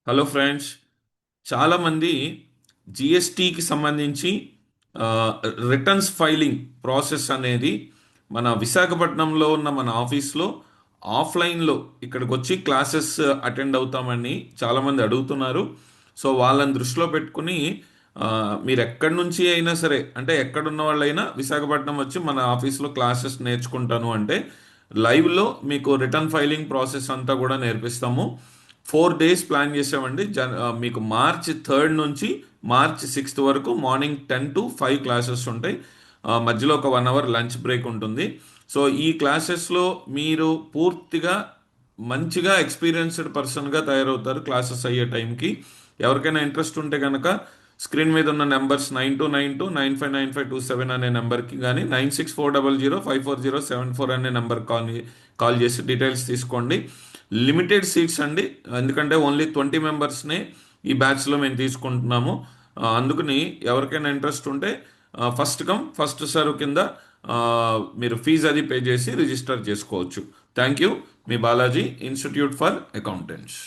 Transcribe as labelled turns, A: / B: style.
A: Hello friends. చాలామంది జిఎస్టికి సంబంధించి returns filing process అనేది మన విశాఖపట్నంలో ఉన్న మన ఆఫీస్లో ఆఫ్లైన్లో ఇక్కడికి వచ్చి క్లాసెస్ అటెండ్ అవుతామని చాలామంది అడుగుతున్నారు. సో వాళ్ళని దృష్టిలో పెట్టుకుని ఆ, మీరు ఎక్కడి నుంచి అయినా సరే, అంటే ఎక్కడున్న వాళ్ళైనా విశాఖపట్నం వచ్చి మన ఆఫీస్లో క్లాసెస్ నేర్చుకుంటాను అంటే లైవ్లో మీకు రిటర్న్ ఫైలింగ్ ప్రాసెస్ అంతా కూడా నేర్పిస్తాము. 4 డేస్ ప్లాన్ చేసామండి. మీకు మార్చ్ 3 నుంచి మార్చ్ 6 వరకు మార్నింగ్ 10 to 5 క్లాసెస్ ఉంటాయి. మధ్యలో ఒక 1 అవర్ లంచ్ బ్రేక్ ఉంటుంది. సో ఈ క్లాసెస్లో మీరు పూర్తిగా మంచిగా ఎక్స్పీరియన్స్డ్ పర్సన్గా తయారవుతారు క్లాసెస్ అయ్యే టైంకి. ఎవరికైనా ఇంట్రెస్ట్ ఉంటే కనుక స్క్రీన్ మీద ఉన్న నెంబర్స్ 9292959527 అనే నెంబర్కి కానీ 9640054074 అనే నెంబర్ కాల్ చేసి డీటెయిల్స్ తీసుకోండి. లిమిటెడ్ సీట్స్ అండి, ఎందుకంటే ఓన్లీ 20 మెంబర్స్నే ఈ బ్యాచ్లో మేము తీసుకుంటున్నాము. అందుకని ఎవరికైనా ఇంట్రెస్ట్ ఉంటే ఫస్ట్ కమ్ ఫస్ట్ సర్వ్ కింద ఆ, మీరు ఫీజు అది పే చేసి రిజిస్టర్ చేసుకోవచ్చు. Thank you. Me Balaji, institute for accountants.